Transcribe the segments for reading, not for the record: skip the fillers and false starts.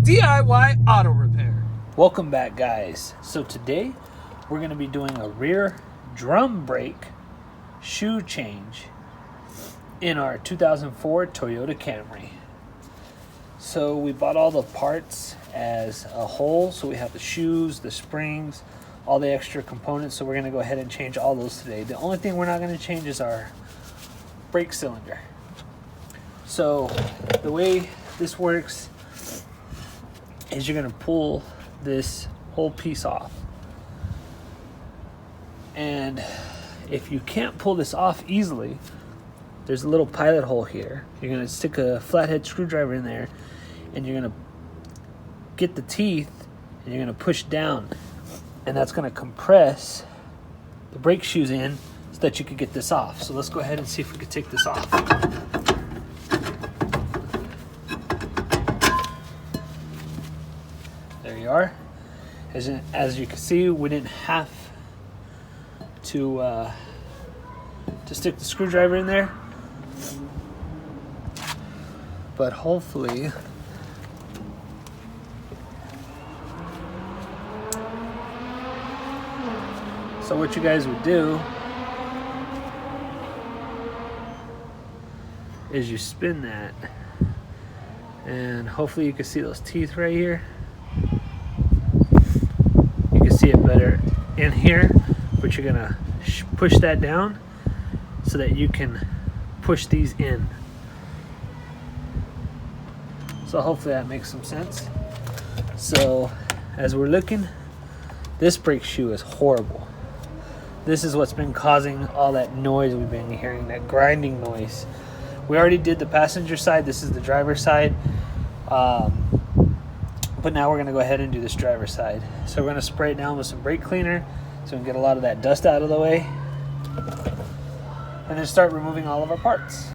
DIY Auto Repair. Welcome back, guys. So today we're going to be doing a rear drum brake shoe change in our 2004 Toyota Camry. So we bought all the parts as a whole. So we have the shoes, the springs, all the extra components. So we're going to go ahead and change all those today. The only thing we're not going to change is our brake cylinder. So the way this works is you're going to pull this whole piece off. And if you can't pull this off easily, there's a little pilot hole here. You're going to stick a flathead screwdriver in there, and you're going to get the teeth, and you're going to push down. And that's going to compress the brake shoes in so that you can get this off. So let's go ahead and see if we can take this off. There you are. As you can see, we didn't have to stick the screwdriver in there, but hopefully so what you guys would do is you spin that, and hopefully you can see those teeth right here. You can see it better in here, but you're gonna push that down so that you can push these in. So hopefully that makes some sense. So as we're looking, this brake shoe is horrible. This is what's been causing all that noise we've been hearing, that grinding noise. We already did the passenger side. This is the driver's side. But now we're going to go ahead and do this driver's side. So we're going to spray it down with some brake cleaner so we can get a lot of that dust out of the way. And then start removing all of our parts.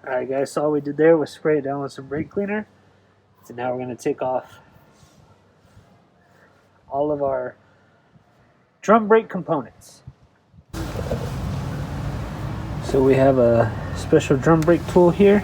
Alright guys, so all we did there was spray it down with some brake cleaner. And now we're going to take off all of our drum brake components. So we have a special drum brake tool here.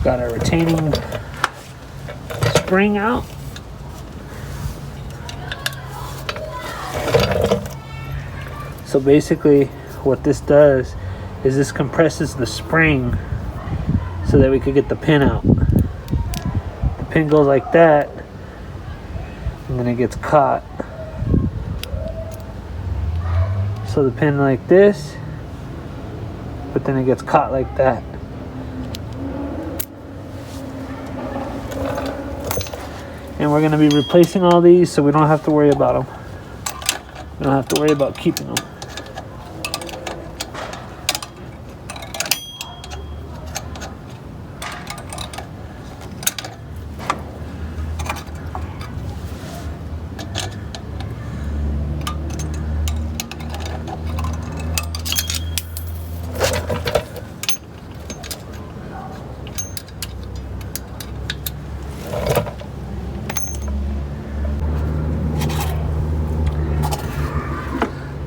Got our retaining spring out. So basically what this does is this compresses the spring so that we could get the pin out. The pin goes like that, and then it gets caught. So the pin like this, but then it gets caught like that. And we're going to be replacing all these so we don't have to worry about them. We don't have to worry about keeping them.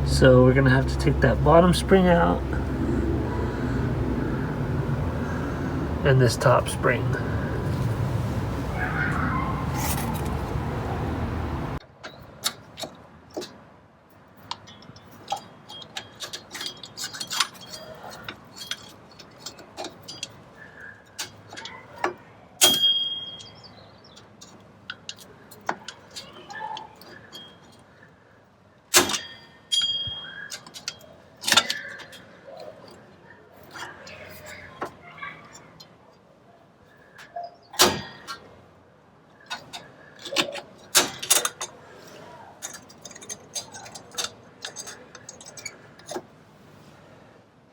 So we're gonna have to take that bottom spring out and this top spring.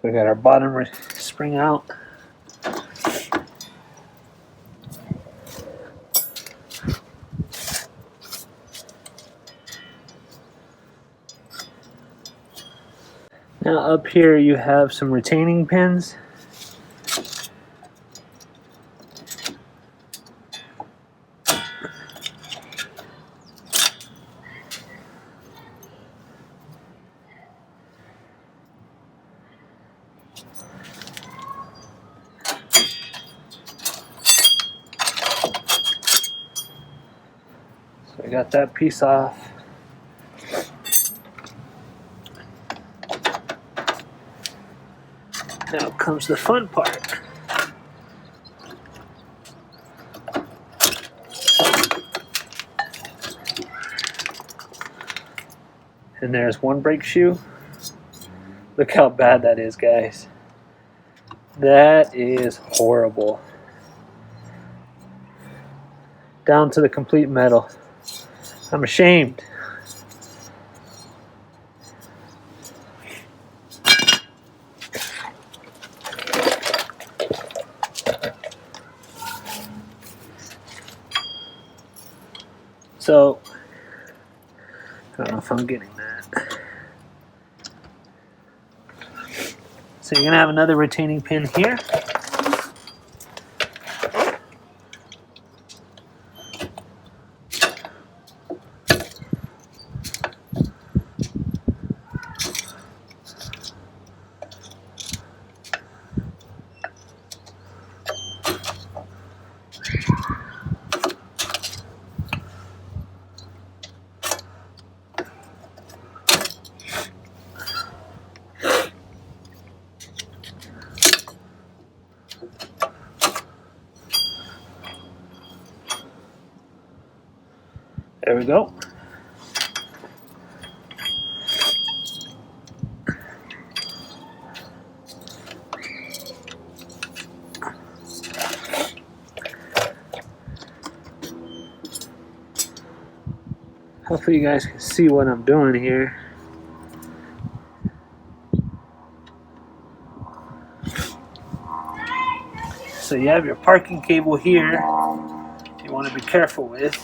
we got our bottom spring out. Now up here you have some retaining pins. So I got that piece off. Now comes the fun part. And there's one brake shoe. Look how bad that is, guys. That is horrible. Down to the complete metal. I'm ashamed. So, I don't know if I'm getting that. So you're going to have another retaining pin here. There we go. Hopefully you guys can see what I'm doing here. So you have your parking cable here you want to be careful with.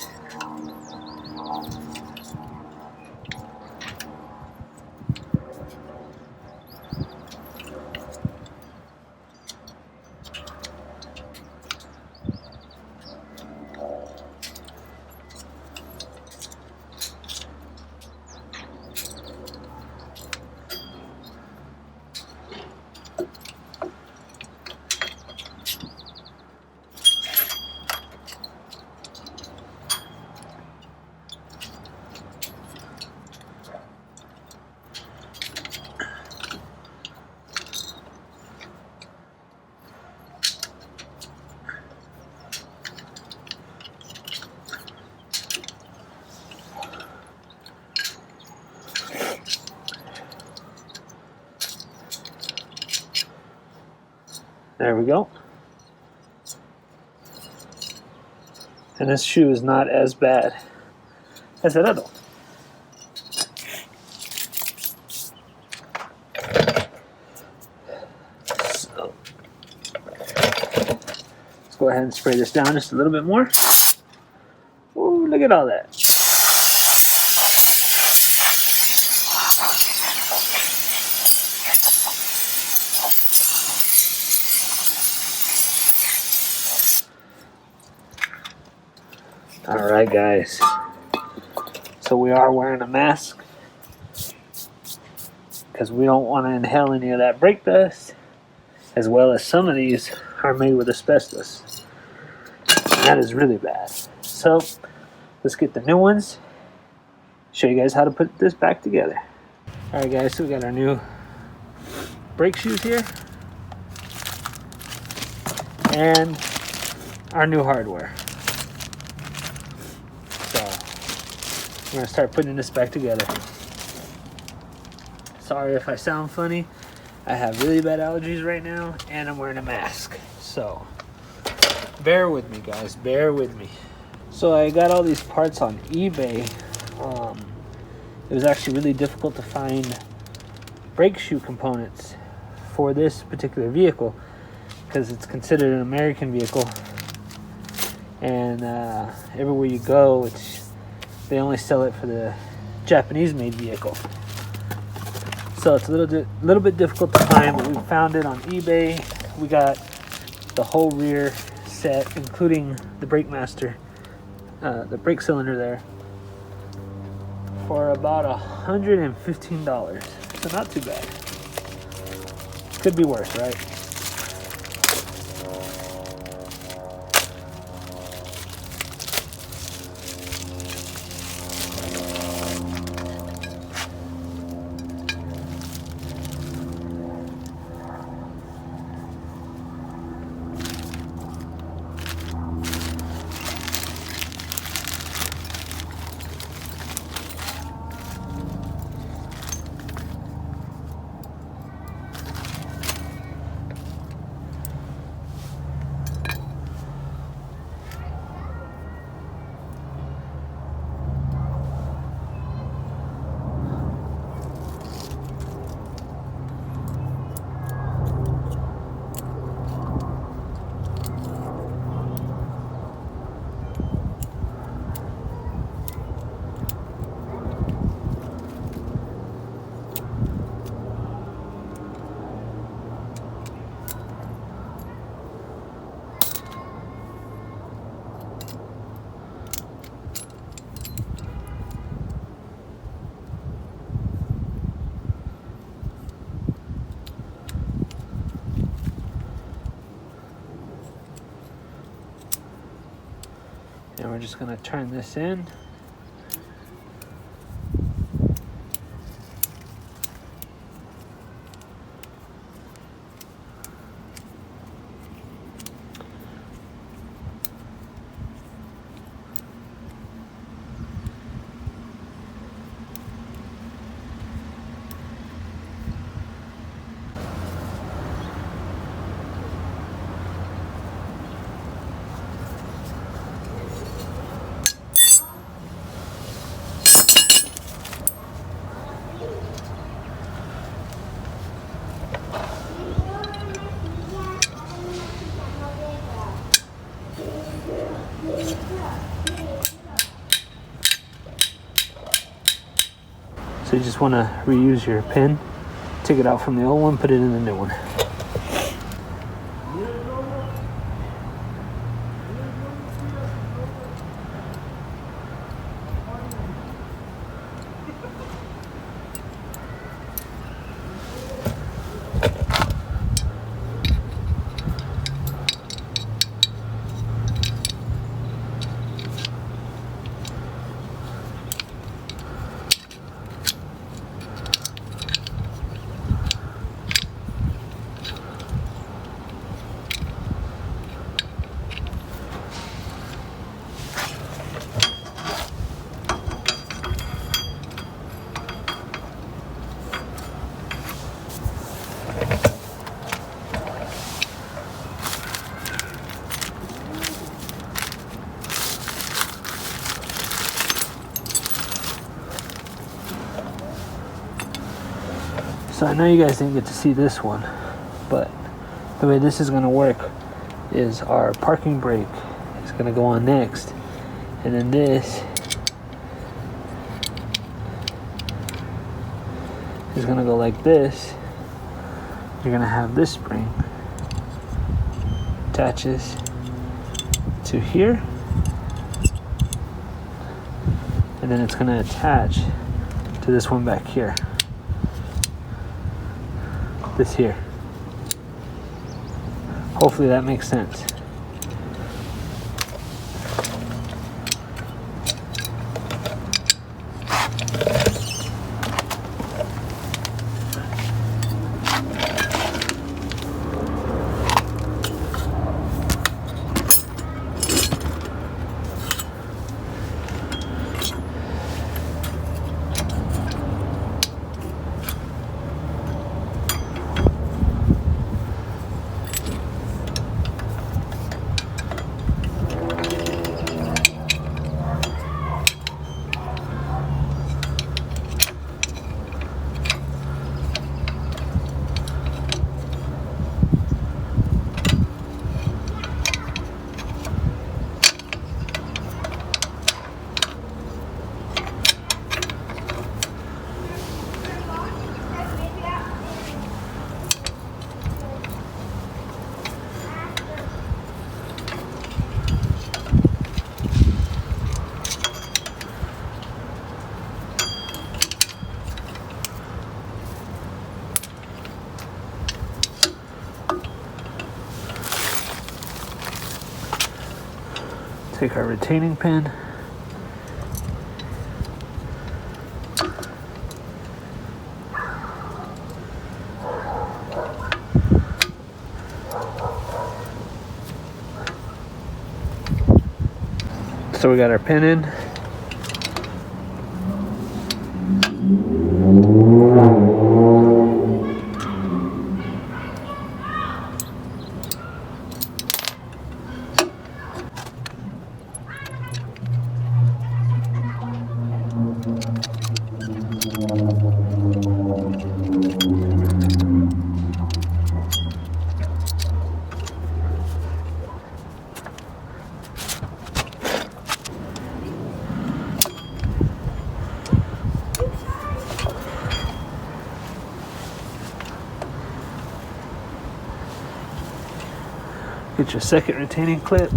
There we go. And this shoe is not as bad as that other one. So, let's go ahead and spray this down just a little bit more. Ooh, look at all that. Alright guys, so we are wearing a mask because we don't want to inhale any of that brake dust, as well as some of these are made with asbestos. And that is really bad. So let's get the new ones, show you guys how to put this back together. Alright guys, so we got our new brake shoes here and our new hardware. We're gonna start putting this back together. Sorry if I sound funny. I have really bad allergies right now and I'm wearing a mask. So bear with me guys, bear with me. So I got all these parts on eBay. It was actually really difficult to find brake shoe components for this particular vehicle because it's considered an American vehicle, and everywhere you go, they only sell it for the Japanese-made vehicle. So it's a little bit difficult to find, but we found it on eBay. We got the whole rear set, including the brake master, the brake cylinder there, for about $115. So not too bad. Could be worse, right? And we're just going to turn this in. So you just want to reuse your pin, take it out from the old one, put it in the new one. So I know you guys didn't get to see this one, but the way this is going to work is our parking brake is going to go on next, and then this is going to go like this. You're going to have this spring attaches to here, and then it's going to attach to this one back here. This here. Hopefully that makes sense. take our retaining pin. So we got our pin in. Get your second retaining clip.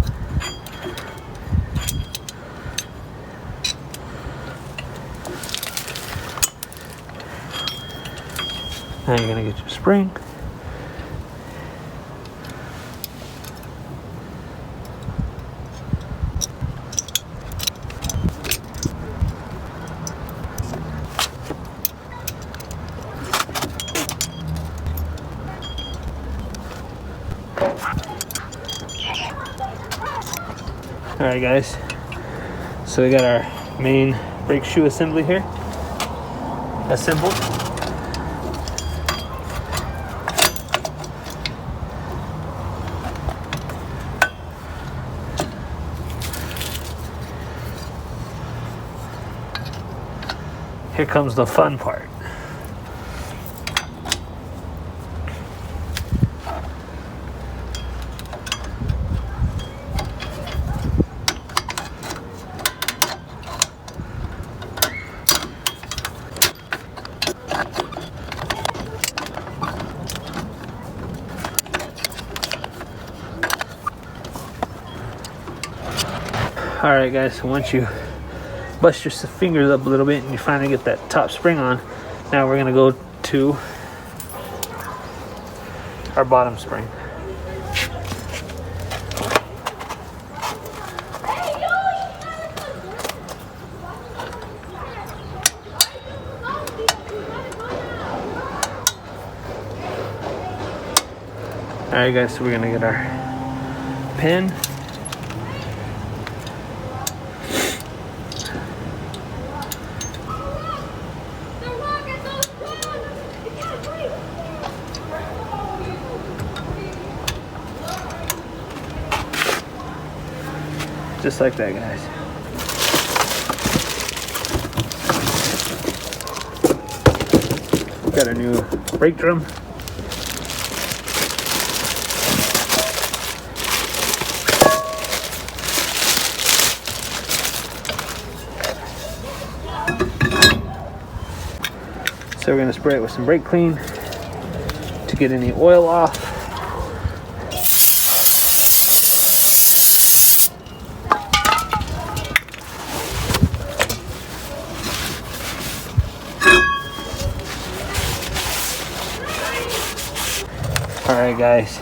Now you're going to get your spring. Alright guys, so we got our main brake shoe assembly here, assembled. Here comes the fun part. Alright guys, so once you bust your fingers up a little bit and you finally get that top spring on, now we're going to go to our bottom spring. Alright guys, so we're going to get our pin. Just like that, guys. Got a new brake drum. So we're going to spray it with some brake clean to get any oil off. Alright guys,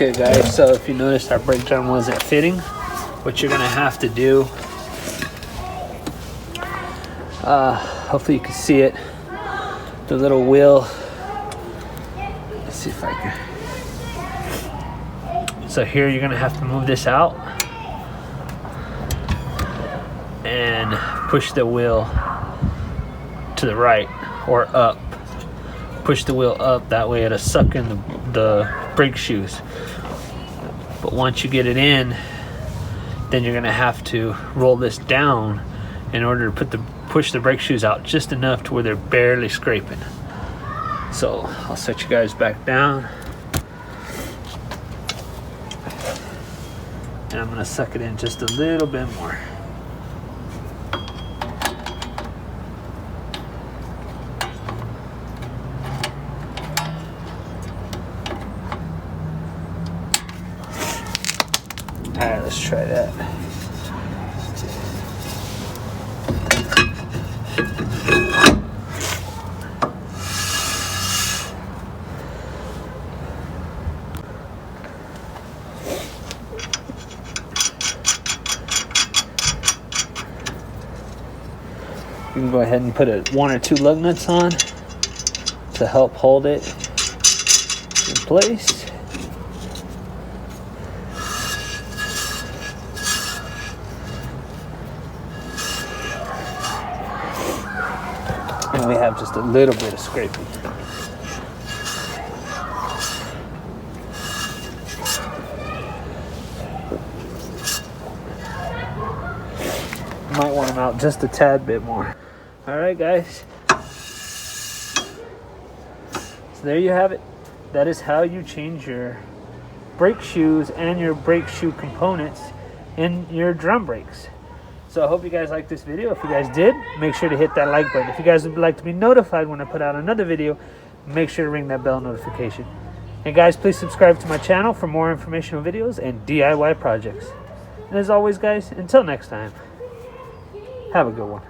okay guys, so if you noticed our brake drum wasn't fitting, what you're gonna have to do, hopefully you can see it, the little wheel, let's see if I can, so here you're gonna have to move this out and push the wheel to the right or up, push the wheel up, that way it'll suck in the brake shoes. But once you get it in, then you're gonna have to roll this down in order to push the brake shoes out just enough to where they're barely scraping. So I'll set you guys back down, and I'm gonna suck it in just a little bit more. try that. You can go ahead and put one or two lug nuts on to help hold it in place. And we have just a little bit of scraping. Might want them out just a tad bit more. Alright guys, so there you have it. That is how you change your brake shoes and your brake shoe components in your drum brakes. So I hope you guys liked this video. If you guys did, make sure to hit that like button. If you guys would like to be notified when I put out another video, make sure to ring that bell notification. And guys, please subscribe to my channel for more informational videos and DIY projects. And as always guys, until next time, have a good one.